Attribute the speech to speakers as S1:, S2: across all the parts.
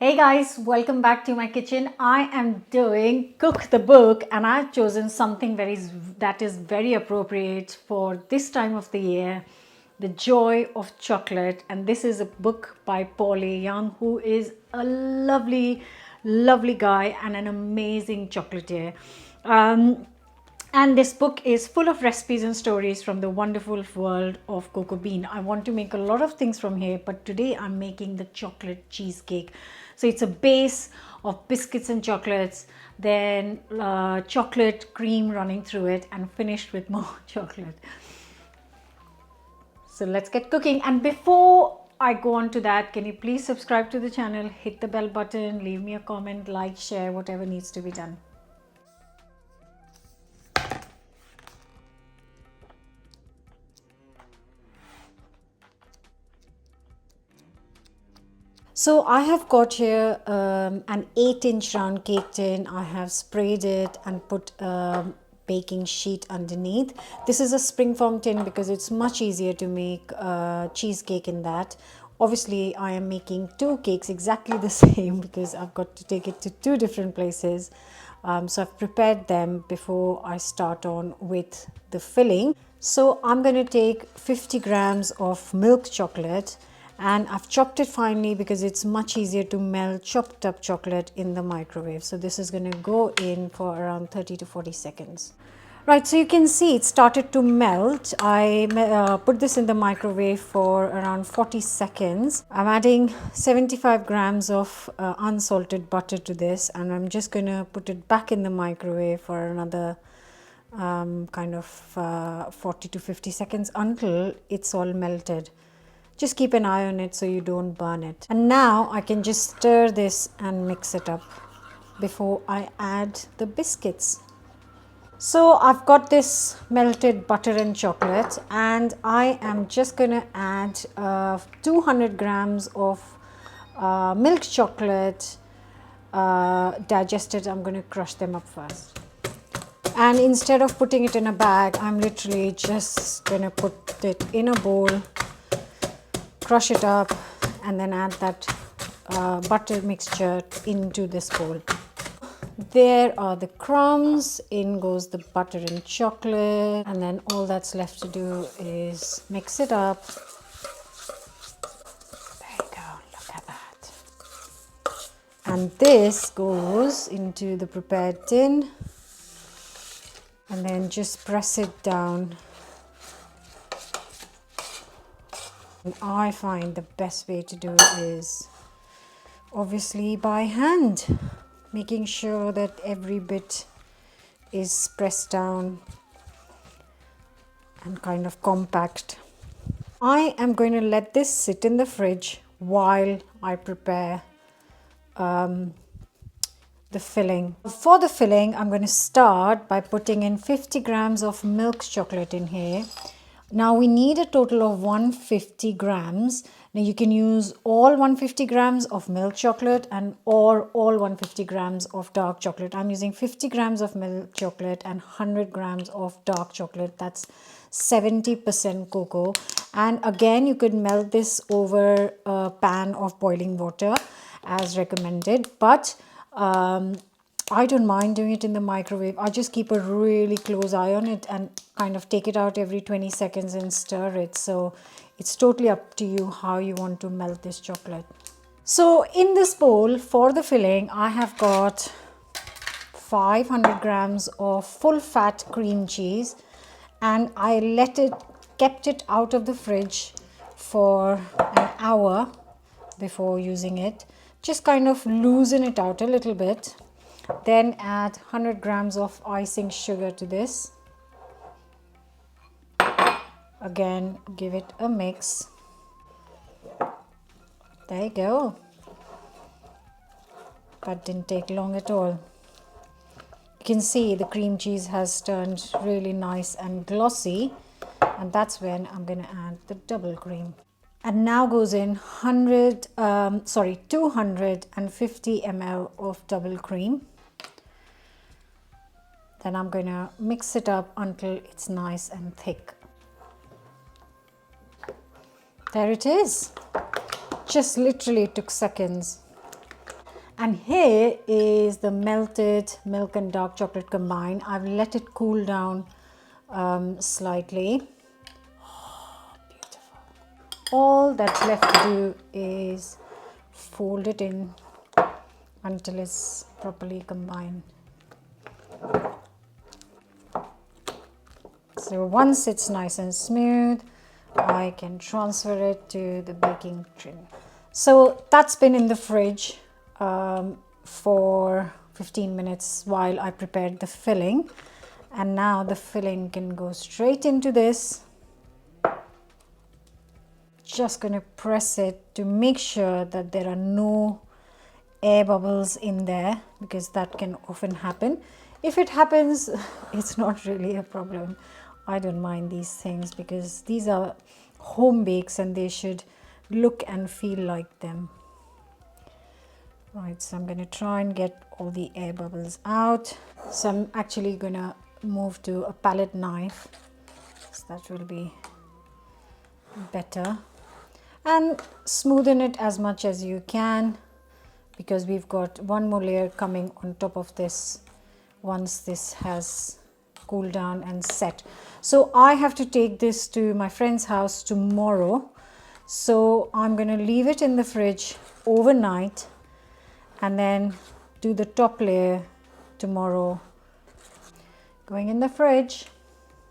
S1: Hey guys, welcome back to my kitchen. I am doing Cook the Book and I've chosen something that is very appropriate for this time of the year, The Joy of Chocolate. And this is a book by Paul A. Young, who is a lovely, lovely guy and an amazing chocolatier. And this book is full of recipes and stories from the wonderful world of cocoa bean. I want to make a lot of things from here, but today I'm making the chocolate cheesecake. So it's a base of biscuits and chocolates, then chocolate cream running through it, and finished with more chocolate. So let's get cooking. And before I go on to that, can you please subscribe to the channel, hit the bell button, leave me a comment, like, share, whatever needs to be done. So I have got here an 8-inch round cake tin. I have sprayed it and put a baking sheet underneath. This is a springform tin because it's much easier to make cheesecake in that. Obviously, I am making two cakes exactly the same because I've got to take it to two different places. So I've prepared them before I start on with the filling. So I'm going to take 50 grams of milk chocolate, and I've chopped it finely because it's much easier to melt chopped up chocolate in the microwave. So this is going to go in for around 30 to 40 seconds. Right, so you can see it started to melt. I put this in the microwave for around 40 seconds. I'm adding 75 grams of unsalted butter to this, and I'm just going to put it back in the microwave for another 40 to 50 seconds until it's all melted. Just keep an eye on it so you don't burn it. And now I can just stir this and mix it up before I add the biscuits. So I've got this melted butter and chocolate, and I am just going to add 200 grams of milk chocolate digested. I'm going to crush them up first. And instead of putting it in a bag, I'm literally just going to put it in a bowl, crush it up, and then add that butter mixture into this bowl. There are the crumbs, in goes the butter and chocolate, and then all that's left to do is mix it up. There you go, look at that. And this goes into the prepared tin, and then just press it down. And I find the best way to do it is obviously by hand, making sure that every bit is pressed down and kind of compact. I am going to let this sit in the fridge while I prepare the filling. For the filling, I'm going to start by putting in 50 grams of milk chocolate in here. Now we need a total of 150 grams. Now you can use all 150 grams of milk chocolate or all 150 grams of dark chocolate. I'm using 50 grams of milk chocolate and 100 grams of dark chocolate. That's 70% cocoa. And again, you could melt this over a pan of boiling water as recommended, but I don't mind doing it in the microwave. I just keep a really close eye on it and kind of take it out every 20 seconds and stir it. So it's totally up to you how you want to melt this chocolate. So in this bowl for the filling, I have got 500 grams of full fat cream cheese, and I kept it out of the fridge for an hour before using it. Just kind of loosen it out a little bit. Then add 100 grams of icing sugar to this. Again, give it a mix. There you go. That didn't take long at all. You can see the cream cheese has turned really nice and glossy, and that's when I'm going to add the double cream. And now goes in 250 ml of double cream. Then I'm going to mix it up until it's nice and thick. There it is. Just literally took seconds. And here is the melted milk and dark chocolate combined. I've let it cool down slightly. Oh, beautiful. All that's left to do is fold it in until it's properly combined. So once it's nice and smooth, I can transfer it to the baking tray. So that's been in the fridge for 15 minutes while I prepared the filling. And now the filling can go straight into this. Just going to press it to make sure that there are no air bubbles in there, because that can often happen. If it happens, it's not really a problem. I don't mind these things because these are home bakes and they should look and feel like them. Right, so I'm going to try and get all the air bubbles out. So I'm actually going to move to a palette knife, so that will be better. And smoothen it as much as you can, because we've got one more layer coming on top of this once this has cooled down and set. So I have to take this to my friend's house tomorrow, so I'm going to leave it in the fridge overnight and then do the top layer tomorrow. Going in the fridge.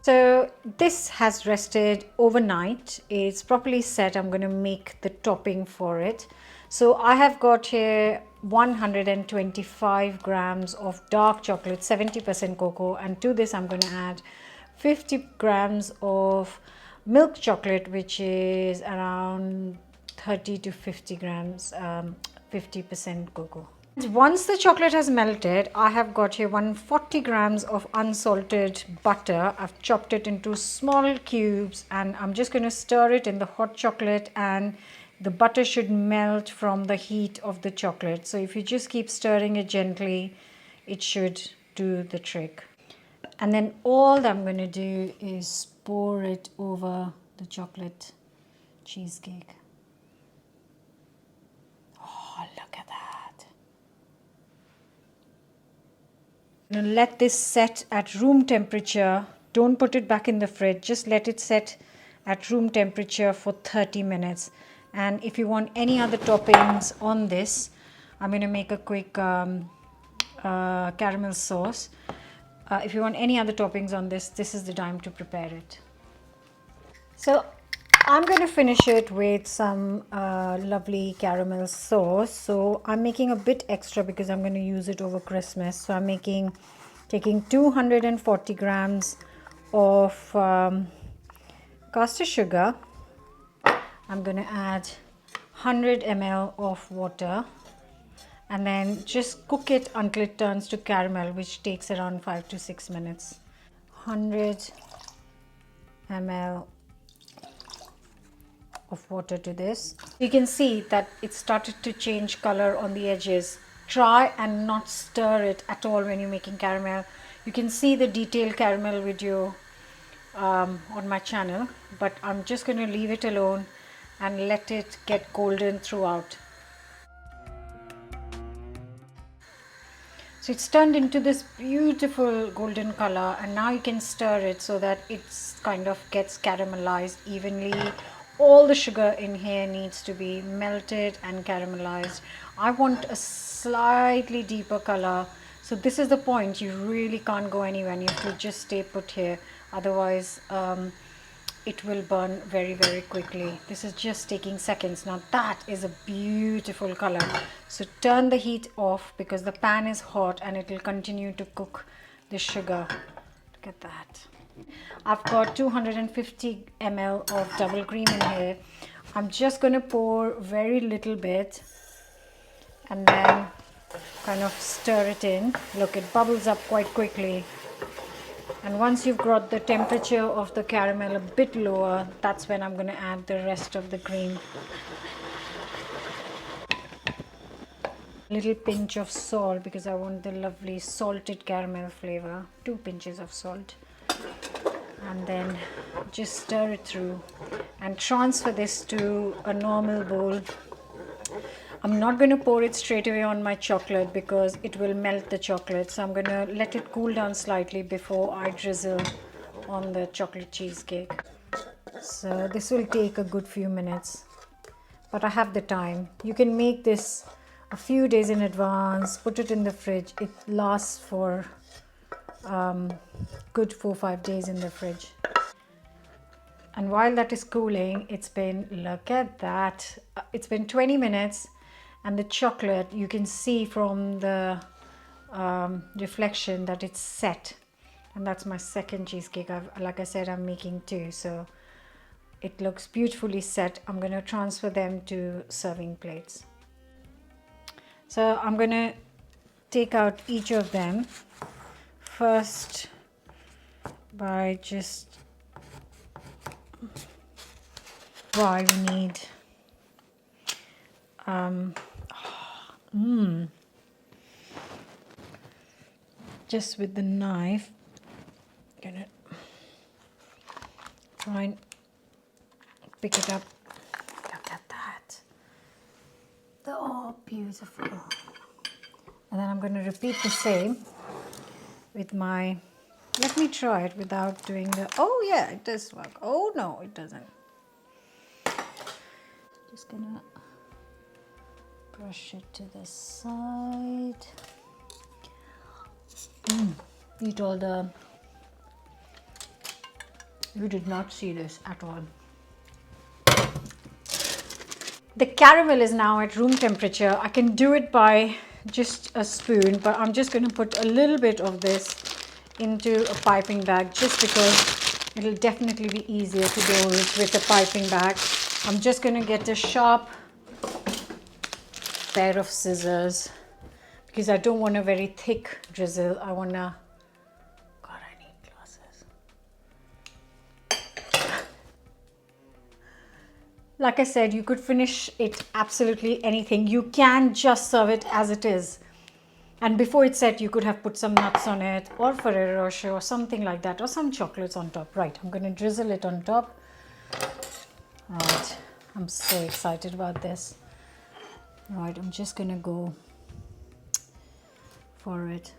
S1: So this has rested overnight. It's properly set. I'm going to make the topping for it. So I have got here 125 grams of dark chocolate, 70% cocoa, and to this I'm going to add 50 grams of milk chocolate, which is around 30 to 50 grams, 50% cocoa. Once the chocolate has melted, I have got here 140 grams of unsalted butter. I've chopped it into small cubes and I'm just going to stir it in the hot chocolate, and the butter should melt from the heat of the chocolate. So if you just keep stirring it gently, it should do the trick. And then all that I'm going to do is pour it over the chocolate cheesecake. Oh, look at that. Now let this set at room temperature. Don't put it back in the fridge. Just let it set at room temperature for 30 minutes. And if you want any other toppings on this, I'm going to make a quick caramel sauce. If you want any other toppings on this, this is the time to prepare it. So I'm going to finish it with some lovely caramel sauce. So I'm making a bit extra because I'm going to use it over Christmas. So I'm taking 240 grams of caster sugar. I'm going to add 100 ml of water, and then just cook it until it turns to caramel, which takes around 5 to 6 minutes. 100 ml of water to this. You can see that it started to change color on the edges. Try and not stir it at all when you're making caramel. You can see the detailed caramel video on my channel, but I'm just going to leave it alone and let it get golden throughout. So it's turned into this beautiful golden color, and now you can stir it so that it's kind of gets caramelized evenly. All the sugar in here needs to be melted and caramelized. I want a slightly deeper color. So this is the point. You really can't go anywhere. You have to just stay put here. Otherwise, it will burn very, very quickly. This is just taking seconds. Now that is a beautiful color. So turn the heat off because the pan is hot and it will continue to cook the sugar. Look at that. I've got 250 ml of double cream in here. I'm just going to pour very little bit and then kind of stir it in. Look, it bubbles up quite quickly. And once you've got the temperature of the caramel a bit lower, that's when I'm going to add the rest of the cream. Little pinch of salt because I want the lovely salted caramel flavor. 2 pinches of salt. And then just stir it through and transfer this to a normal bowl. I'm not going to pour it straight away on my chocolate because it will melt the chocolate. So I'm going to let it cool down slightly before I drizzle on the chocolate cheesecake. So this will take a good few minutes, but I have the time. You can make this a few days in advance, put it in the fridge. It lasts for good 4-5 days in the fridge. And while that is cooling, look at that, it's been 20 minutes, and the chocolate, you can see from the reflection that it's set. And that's my second cheesecake. Like I said, I'm making 2, so it looks beautifully set. I'm going to transfer them to serving plates. So I'm going to take out each of them first by just, why we need just with the knife, I'm gonna try and pick it up. Look at that. Oh, beautiful. And then I'm going to repeat the same with my, let me try it without doing the, oh yeah, it does work. Oh no, it doesn't. Just gonna brush it to the side. Eat all the, you did not see this at all. The caramel is now at room temperature. I can do it by just a spoon, but I'm just going to put a little bit of this into a piping bag just because it'll definitely be easier to do it with a piping bag. I'm just going to get a sharp pair of scissors because I don't want a very thick drizzle. I want to, God, I need glasses. Like I said, you could finish it absolutely anything. You can just serve it as it is. And before it's set, you could have put some nuts on it or Ferrero Rocher or something like that, or some chocolates on top. Right, I'm going to drizzle it on top. Right, I'm so excited about this. Right, I'm just going to go for it.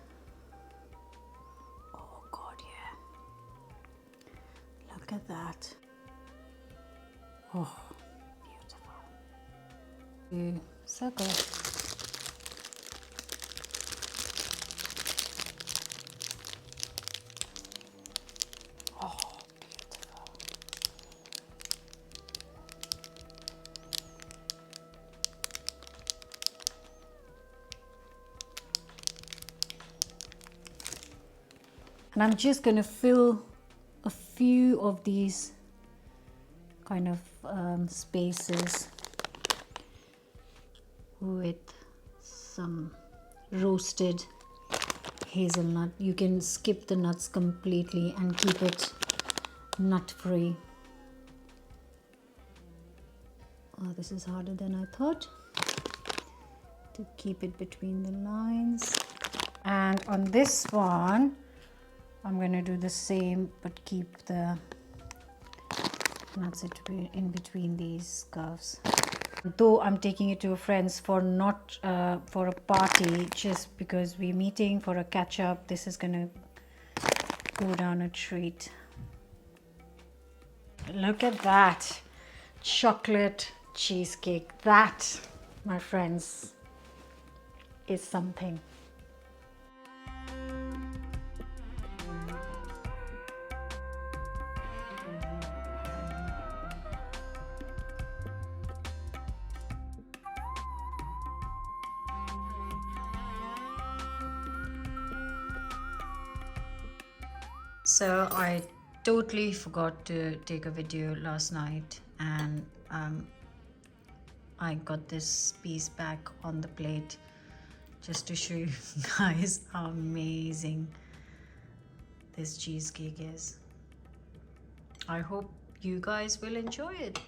S1: Oh God, yeah. Look at that. Oh, beautiful. Circle. And I'm just going to fill a few of these kind of spaces with some roasted hazelnut. You can skip the nuts completely and keep it nut free. Oh, this is harder than I thought, to keep it between the lines. And on this one, I'm going to do the same, but keep the nuts in between these curves. Though I'm taking it to a friend's for not for a party, just because we're meeting for a catch up, this is going to go down a treat. Look at that chocolate cheesecake. That, my friends, is something. So I totally forgot to take a video last night, and I got this piece back on the plate just to show you guys how amazing this cheesecake is. I hope you guys will enjoy it.